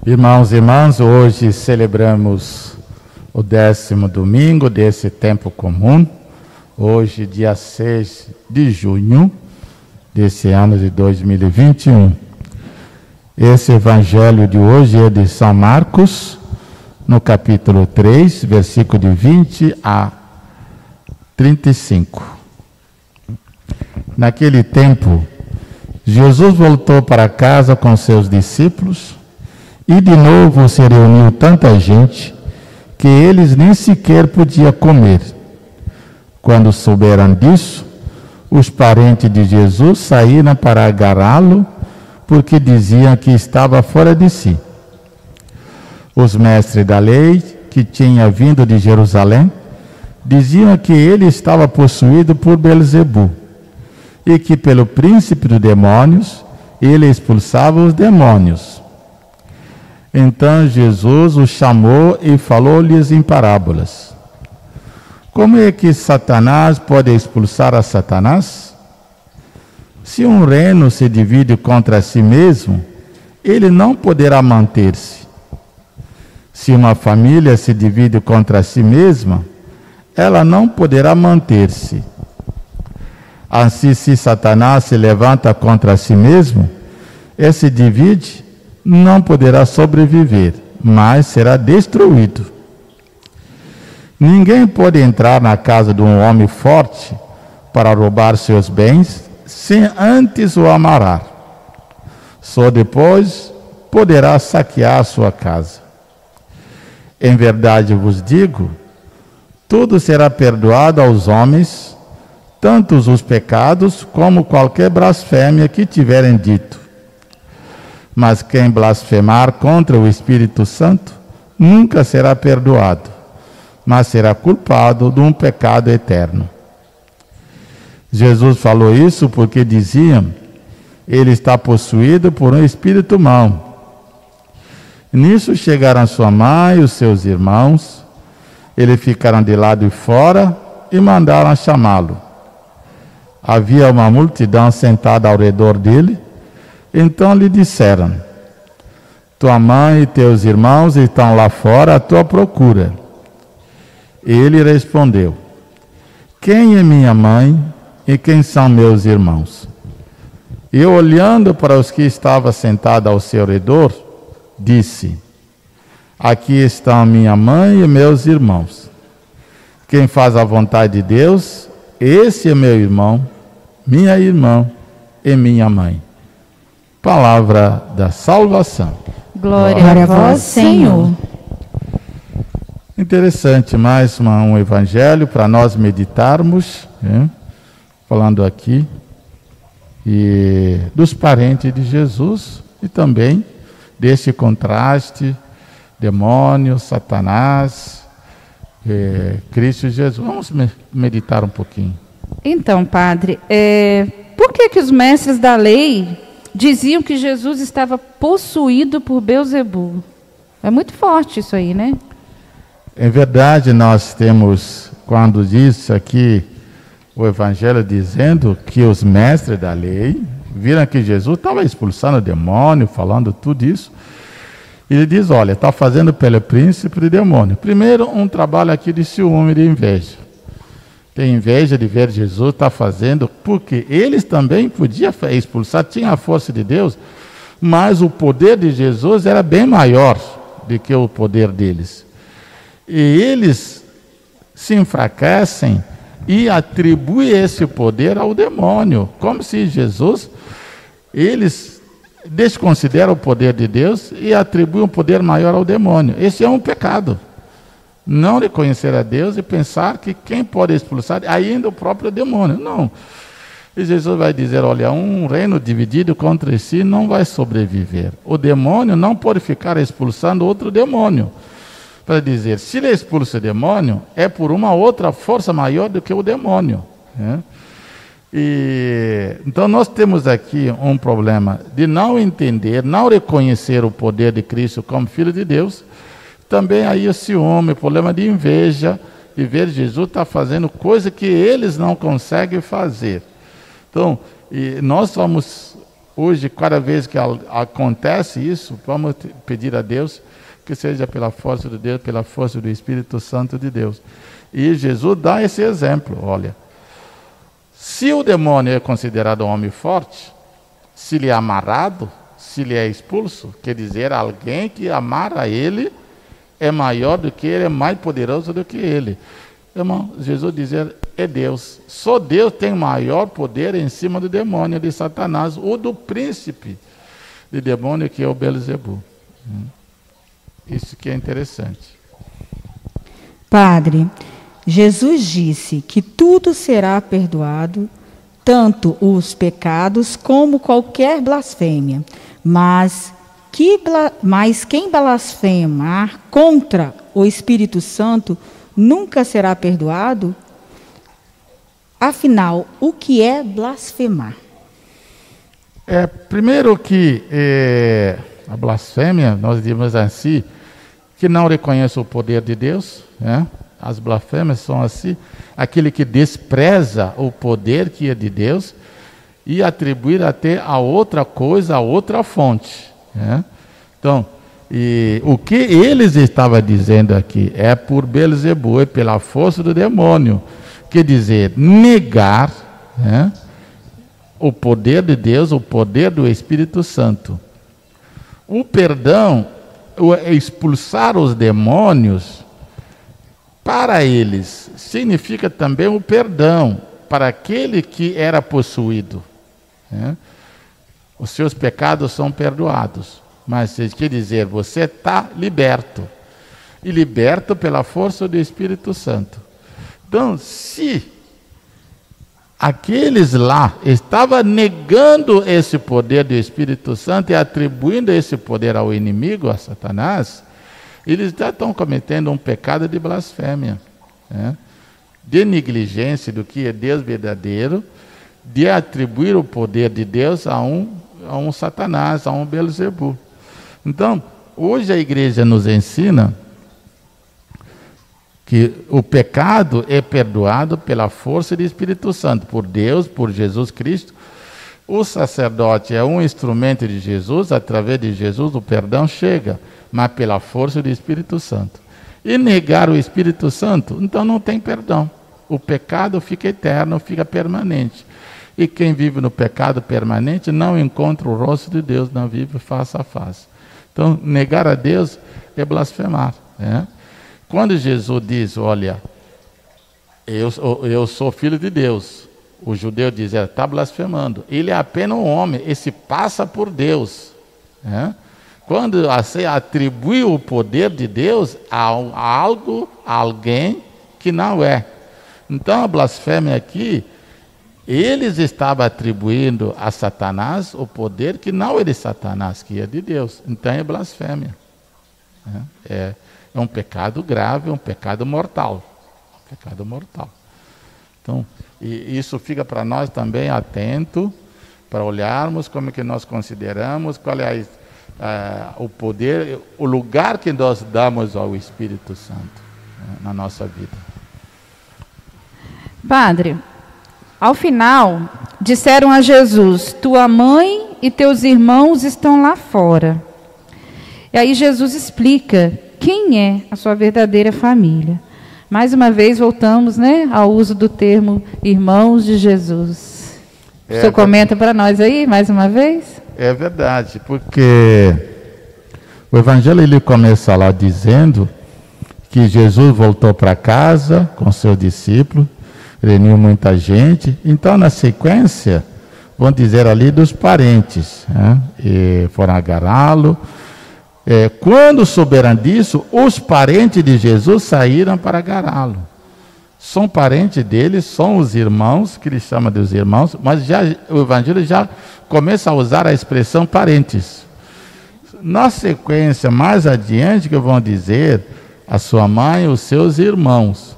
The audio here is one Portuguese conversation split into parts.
Irmãos e irmãs, hoje celebramos o 10º domingo desse tempo comum. Hoje, dia 6 de junho desse ano de 2021. Esse evangelho de hoje é de São Marcos, no capítulo 3, versículo de 20 a 35. Naquele tempo, Jesus voltou para casa com seus discípulos e de novo se reuniu tanta gente que eles nem sequer podiam comer. Quando souberam disso, os parentes de Jesus saíram para agarrá-lo, porque diziam que estava fora de si. Os mestres da lei, que tinham vindo de Jerusalém, diziam que ele estava possuído por Belzebu, e que pelo príncipe dos demônios, ele expulsava os demônios. Então Jesus os chamou e falou-lhes em parábolas. Como é que Satanás pode expulsar a Satanás? Se um reino se divide contra si mesmo, ele não poderá manter-se. Se uma família se divide contra si mesma, ela não poderá manter-se. Assim, se Satanás se levanta contra si mesmo e se divide, não poderá sobreviver, mas será destruído. Ninguém pode entrar na casa de um homem forte para roubar seus bens sem antes o amarrar. Só depois poderá saquear sua casa. Em verdade vos digo, tudo será perdoado aos homens, tanto os pecados como qualquer blasfêmia que tiverem dito. Mas quem blasfemar contra o Espírito Santo nunca será perdoado, mas será culpado de um pecado eterno. Jesus falou isso porque diziam: ele está possuído por um espírito mau. Nisso chegaram sua mãe e os seus irmãos. Eles ficaram de lado de fora e mandaram chamá-lo. Havia uma multidão sentada ao redor dele. Então lhe disseram: tua mãe e teus irmãos estão lá fora à tua procura. Ele respondeu: quem é minha mãe e quem são meus irmãos? E olhando para os que estavam sentados ao seu redor, disse: aqui estão minha mãe e meus irmãos. Quem faz a vontade de Deus, esse é meu irmão, minha irmã e minha mãe. Palavra da salvação. Glória a vós, Senhor. Interessante, mais um evangelho para nós meditarmos, falando aqui dos parentes de Jesus e também desse contraste, demônio, Satanás, Cristo Jesus. Vamos meditar um pouquinho. Então, padre, por que os mestres da lei diziam que Jesus estava possuído por Belzebu? É muito forte isso aí, né? Em verdade, nós temos, quando diz aqui o Evangelho dizendo que os mestres da lei viram que Jesus estava expulsando o demônio, falando tudo isso. Ele diz: olha, está fazendo pelo príncipe do demônio. Primeiro, um trabalho aqui de ciúme, de inveja. Tem inveja de ver Jesus está fazendo, porque eles também podiam expulsar, tinha a força de Deus, mas o poder de Jesus era bem maior do que o poder deles. E eles se enfraquecem e atribuem esse poder ao demônio, como se Jesus, eles desconsideram o poder de Deus e atribuem um poder maior ao demônio. Esse é um pecado. Não reconhecer a Deus e pensar que quem pode expulsar ainda o próprio demônio. Não. E Jesus vai dizer: olha, um reino dividido contra si não vai sobreviver. O demônio não pode ficar expulsando outro demônio. Para dizer, se ele expulsa o demônio, é por uma outra força maior do que o demônio. Então nós temos aqui um problema de não entender, não reconhecer o poder de Cristo como Filho de Deus. Também aí o ciúme, o problema de inveja, de ver Jesus estar fazendo coisa que eles não conseguem fazer. Então, nós somos Hoje, cada vez que acontece isso, vamos pedir a Deus que seja pela força de Deus, pela força do Espírito Santo de Deus. E Jesus dá esse exemplo, olha. Se o demônio é considerado um homem forte, se ele é amarrado, se ele é expulso, quer dizer, alguém que amara ele é maior do que ele, é mais poderoso do que ele. Irmão, Jesus dizia, é Deus. Só Deus tem maior poder em cima do demônio, de Satanás, ou do príncipe de demônio, que é o Belzebu. Isso que é interessante. Padre, Jesus disse que tudo será perdoado, tanto os pecados como qualquer blasfêmia. Mas quem blasfemar contra o Espírito Santo nunca será perdoado? Afinal, o que é blasfemar? Primeiro que a blasfêmia, nós dizemos assim, que não reconhece o poder de Deus, né? As blasfêmias são assim, aquele que despreza o poder que é de Deus e atribuir até a outra coisa, a outra fonte, né? Então, o que eles estavam dizendo aqui é por Belzebu, é pela força do demônio, quer dizer, negar, né, o poder de Deus, o poder do Espírito Santo. O perdão, expulsar os demônios, para eles, significa também o perdão para aquele que era possuído, né? Os seus pecados são perdoados. Mas quer dizer, você está liberto. E liberto pela força do Espírito Santo. Então, se aqueles lá estavam negando esse poder do Espírito Santo e atribuindo esse poder ao inimigo, a Satanás, eles já estão cometendo um pecado de blasfêmia, né? De negligência do que é Deus verdadeiro, de atribuir o poder de Deus a um Satanás, a um Belzebu. Então, hoje a igreja nos ensina que o pecado é perdoado pela força do Espírito Santo, por Deus, por Jesus Cristo. O sacerdote é um instrumento de Jesus, através de Jesus o perdão chega, mas pela força do Espírito Santo. E negar o Espírito Santo, então não tem perdão. O pecado fica eterno, fica permanente. E quem vive no pecado permanente não encontra o rosto de Deus, não vive face a face. Então, negar a Deus é blasfemar, né? Quando Jesus diz, olha, eu sou filho de Deus, o judeu diz, está blasfemando. Ele é apenas um homem, ele se passa por Deus, né? Quando você atribui o poder de Deus a algo, a alguém que não é. Então, a blasfêmia aqui, eles estavam atribuindo a Satanás o poder que não é de Satanás, que é de Deus. Então é blasfêmia. É um pecado grave, é um pecado mortal. Pecado mortal. Então, e isso fica para nós também atento, para olharmos como é que nós consideramos, qual é o poder, o lugar que nós damos ao Espírito Santo, né, na nossa vida. Padre, ao final, disseram a Jesus, tua mãe e teus irmãos estão lá fora. E aí Jesus explica quem é a sua verdadeira família. Mais uma vez voltamos, né, ao uso do termo irmãos de Jesus. O senhor comenta para nós aí, mais uma vez? É verdade, porque o Evangelho ele começa lá dizendo que Jesus voltou para casa com seus discípulos, reuniu muita gente. Então, na sequência, vão dizer ali dos parentes, né? E foram agarrá-lo. Quando souberam disso, os parentes de Jesus saíram para agarrá-lo. São parentes dele, são os irmãos, que ele chama dos irmãos, mas o Evangelho já começa a usar a expressão parentes. Na sequência, mais adiante, que vão dizer a sua mãe e os seus irmãos.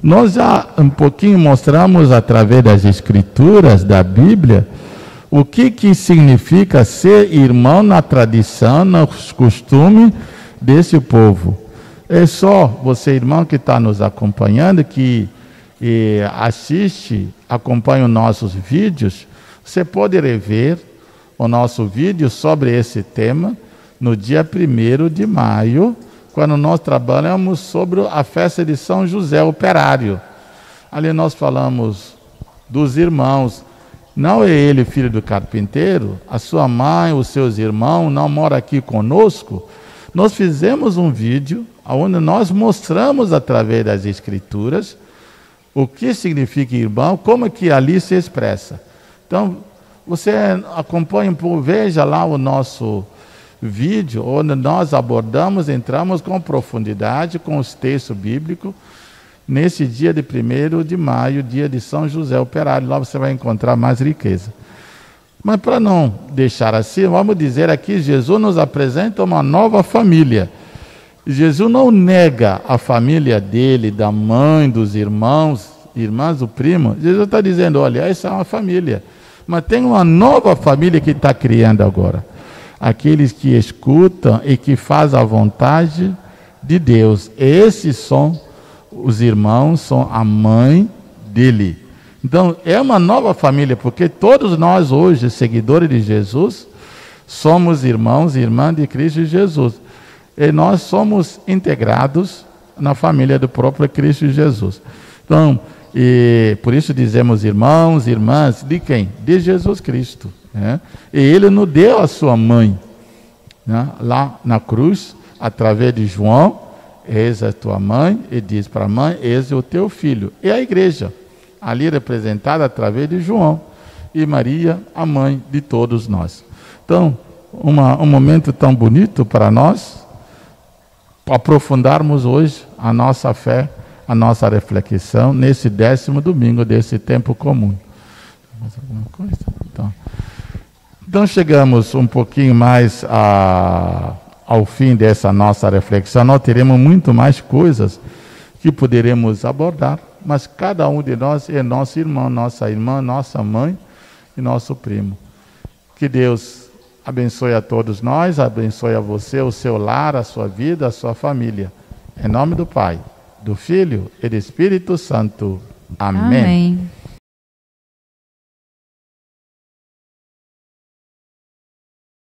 Nós já um pouquinho mostramos através das escrituras da Bíblia o que significa ser irmão na tradição, nos costumes desse povo. É só você, irmão, que está nos acompanhando, que assiste, acompanha os nossos vídeos, você pode rever o nosso vídeo sobre esse tema no dia 1º de maio, quando nós trabalhamos sobre a festa de São José Operário. Ali nós falamos dos irmãos. Não é ele filho do carpinteiro? A sua mãe, os seus irmãos não moram aqui conosco? Nós fizemos um vídeo onde nós mostramos através das escrituras o que significa irmão, como que ali se expressa. Então, você acompanha, veja lá o nosso vídeo, onde nós abordamos, entramos com profundidade, com os textos bíblicos, nesse dia de 1º de maio, dia de São José Operário. Lá você vai encontrar mais riqueza. Mas para não deixar assim, vamos dizer aqui, Jesus nos apresenta uma nova família. Jesus não nega a família dele, da mãe, dos irmãos, irmãs, do primo. Jesus está dizendo, olha, essa é uma família. Mas tem uma nova família que está criando agora. Aqueles que escutam e que fazem a vontade de Deus. Esses são os irmãos, são a mãe dele. Então, é uma nova família, porque todos nós hoje, seguidores de Jesus, somos irmãos e irmãs de Cristo Jesus. E nós somos integrados na família do próprio Cristo Jesus. Então, e por isso dizemos irmãos, irmãs, de quem? De Jesus Cristo. Né? E ele nos deu a sua mãe, né? Lá na cruz, através de João, eis a tua mãe, e diz para a mãe, eis o teu filho. E a igreja, ali representada através de João, e Maria, a mãe de todos nós. Então, um momento tão bonito para nós, aprofundarmos hoje a nossa fé, a nossa reflexão, nesse 10º domingo desse tempo comum. Mais alguma coisa? Então chegamos um pouquinho mais ao fim dessa nossa reflexão. Nós teremos muito mais coisas que poderemos abordar, mas cada um de nós é nosso irmão, nossa irmã, nossa mãe e nosso primo. Que Deus abençoe a todos nós, abençoe a você, o seu lar, a sua vida, a sua família. Em nome do Pai, do Filho e do Espírito Santo. Amém. Amém.